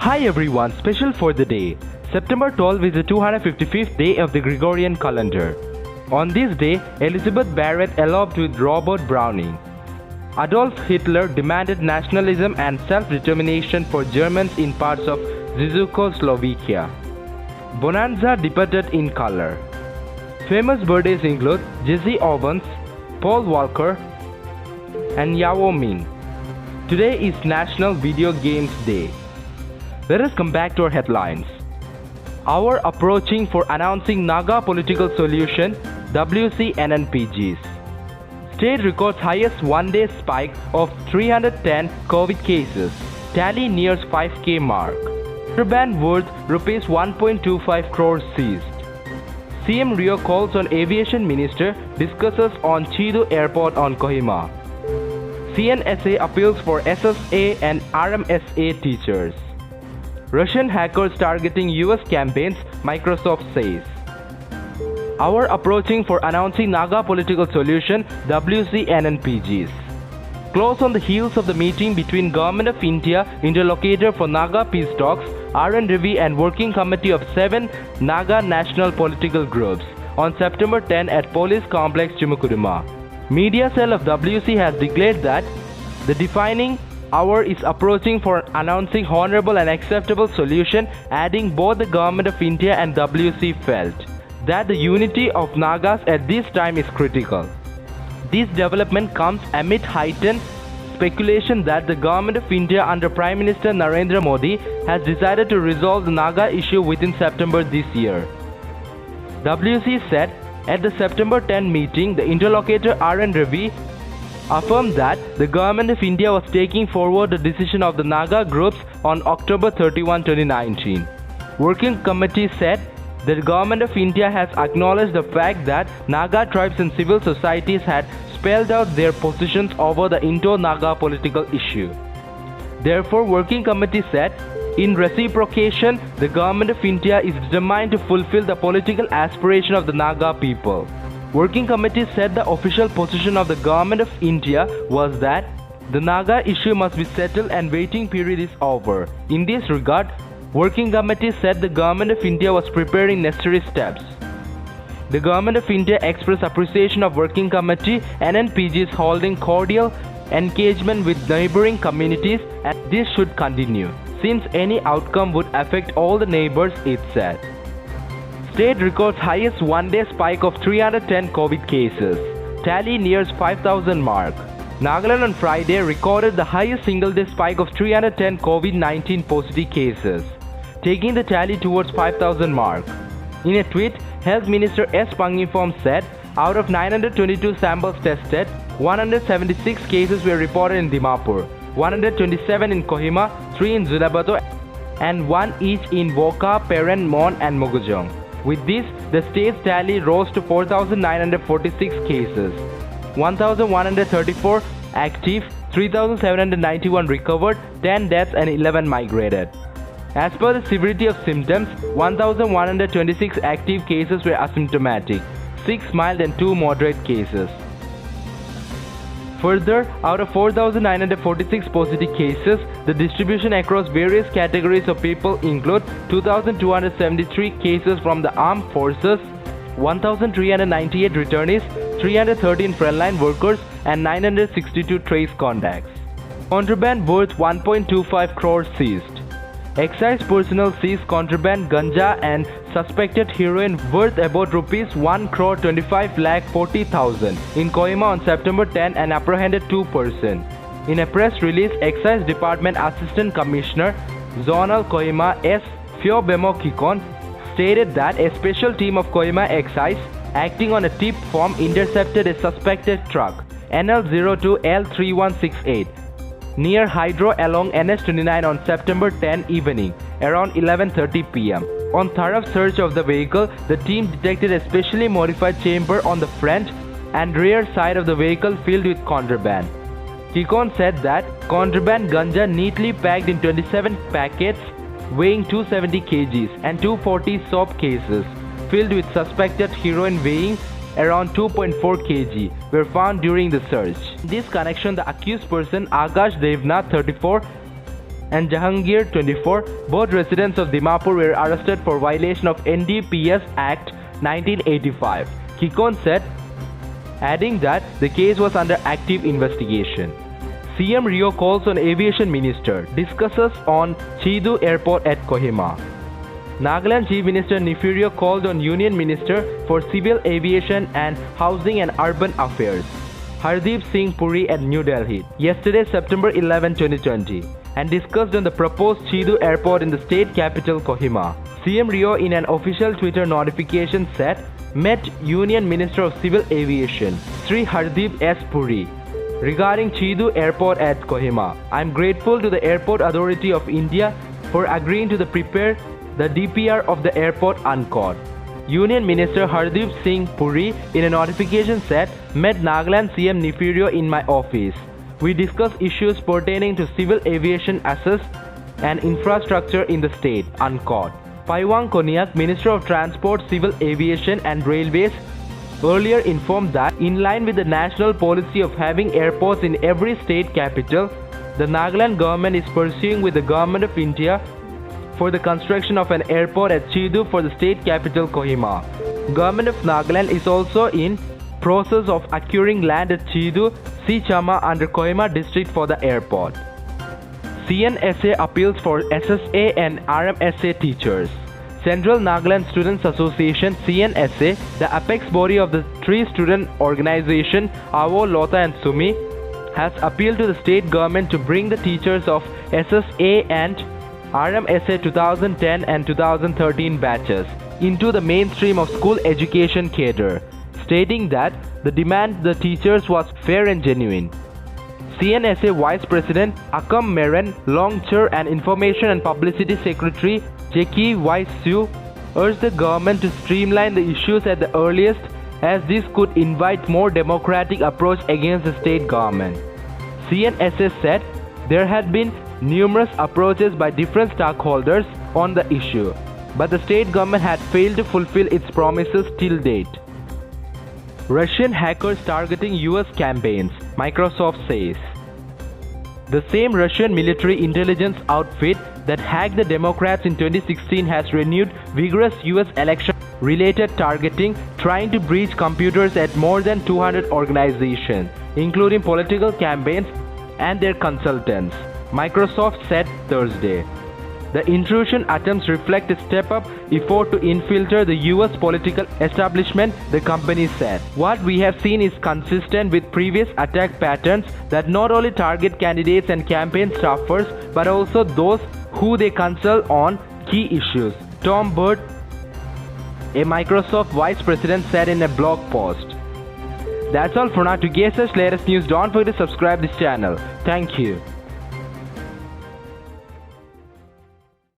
Hi everyone, special for the day. September 12 is the 255th day of the Gregorian calendar. On this day, Elizabeth Barrett eloped with Robert Browning. Adolf Hitler demanded nationalism and self-determination for Germans in parts of Czechoslovakia. Bonanza departed in color. Famous birthdays include Jesse Owens, Paul Walker, and Yao Ming. Today is National Video Games Day. Let us come back to our headlines. Hour approaching for announcing Naga political solution, WCNNPGs. State records highest one-day spike of 310 COVID cases. Tally nears 5K mark. Contraband worth Rs 1.25 crores seized. CM Rio calls on Aviation Minister, discusses on Chidu Airport on Kohima. CNSA appeals for SSA and RMSA teachers. Russian hackers targeting US campaigns, Microsoft says. Hour approaching for announcing Naga political solution, WCNNPGs. Close on the heels of the meeting between Government of India, interlocutor for Naga peace talks, R.N. Ravi and working committee of 7 Naga national political groups on September 10 at Police Complex Chumukuduma. Media cell of WC has declared that the defining hour is approaching for announcing honorable and acceptable solution, adding both the Government of India and WC felt that the unity of Nagas at this time is critical. This development comes amid heightened speculation that the Government of India under Prime Minister Narendra Modi has decided to resolve the Naga issue within September this year. WC said at the September 10 meeting, the interlocutor R.N. Ravi affirmed that the Government of India was taking forward the decision of the Naga groups on October 31, 2019. Working Committee said the Government of India has acknowledged the fact that Naga tribes and civil societies had spelled out their positions over the Indo-Naga political issue. Therefore, Working Committee said, in reciprocation, the Government of India is determined to fulfill the political aspiration of the Naga people. Working Committee said the official position of the Government of India was that the Naga issue must be settled and waiting period is over. In this regard, Working Committee said the Government of India was preparing necessary steps. The Government of India expressed appreciation of Working Committee and NPGs holding cordial engagement with neighboring communities, and this should continue, since any outcome would affect all the neighbors, it said. State records highest one-day spike of 310 COVID cases. Tally nears 5,000 mark. Nagaland on Friday recorded the highest single-day spike of 310 COVID-19 positive cases, taking the tally towards 5,000 mark. In a tweet, Health Minister S. Pangifom said, out of 922 samples tested, 176 cases were reported in Dimapur, 127 in Kohima, 3 in Zulabato, and 1 each in Woka, Peren, Mon, and Mogujong. With this, the state's tally rose to 4,946 cases, 1,134 active, 3,791 recovered, 10 deaths and 11 migrated. As per the severity of symptoms, 1,126 active cases were asymptomatic, 6 mild and 2 moderate cases. Further, out of 4,946 positive cases, the distribution across various categories of people include 2,273 cases from the armed forces, 1,398 returnees, 313 frontline workers, and 962 trace contacts. Contraband worth 1.25 crores seized. Excise personnel seized contraband ganja and suspected heroin worth about Rs 1 crore 25 lakh 40,000 in Kohima on September 10 and apprehended 2 persons. In a press release, Excise Department Assistant Commissioner Zonal Kohima S. Fiobemo Kikon stated that a special team of Kohima Excise, acting on a tip form, intercepted a suspected truck NL02L3168 near Hydro along NS29 on September 10 evening around 11:30 p.m. On thorough search of the vehicle, the team detected a specially modified chamber on the front and rear side of the vehicle filled with contraband. Kikon said that contraband ganja neatly packed in 27 packets weighing 270 kgs and 240 soap cases filled with suspected heroin weighing around 2.4 kg were found during the search. In this connection, the accused person Akash Devnath, 34, and Jahangir, 24, both residents of Dimapur, were arrested for violation of NDPS Act 1985, Kikon said, adding that the case was under active investigation. CM Rio calls on Aviation Minister, discusses on Chidu Airport at Kohima. Nagaland Chief Minister Nefirio called on Union Minister for Civil Aviation and Housing and Urban Affairs, Hardeep Singh Puri at New Delhi, yesterday September 11, 2020, and discussed on the proposed Chidu Airport in the state capital Kohima. CM Rio in an official Twitter notification said, met Union Minister of Civil Aviation, Sri Hardeep S. Puri, regarding Chidu Airport at Kohima. I am grateful to the Airport Authority of India for agreeing to prepare the DPR of the airport, unquote. Union Minister Hardeep Singh Puri in a notification said, met Nagaland CM Nefirio in my office. We discussed issues pertaining to civil aviation assets and infrastructure in the state, unquote. Paiwang Konyak, Minister of Transport, Civil Aviation and Railways, earlier informed that, in line with the national policy of having airports in every state capital, the Nagaland government is pursuing with the Government of India for the construction of an airport at Chidu for the state capital Kohima. Government of Nagaland is also in process of acquiring land at Chidu, Sichama under Kohima district for the airport. CNSA appeals for SSA and RMSA teachers. Central Nagaland Students Association CNSA, the apex body of the three student organization Avo, Lotha and Sumi, has appealed to the state government to bring the teachers of SSA and RMSA 2010 and 2013 batches into the mainstream of school education cadre, stating that the demand the teachers was fair and genuine. CNSA Vice President Akam Meren Longcher and Information and Publicity Secretary Jeki Waisu urged the government to streamline the issues at the earliest, as this could invite more democratic approach against the state government. CNSA said there had been numerous approaches by different stakeholders on the issue, but the state government had failed to fulfill its promises till date. Russian hackers targeting US campaigns, Microsoft says. The same Russian military intelligence outfit that hacked the Democrats in 2016 has renewed vigorous US election-related targeting, trying to breach computers at more than 200 organizations, including political campaigns and their consultants, Microsoft said Thursday. The intrusion attempts reflect a step-up effort to infiltrate the US political establishment, the company said. What we have seen is consistent with previous attack patterns that not only target candidates and campaign staffers but also those who they consult on key issues, Tom Bird, a Microsoft vice president, said in a blog post. That's all for now. To get such latest news, don't forget to subscribe this channel. Thank you.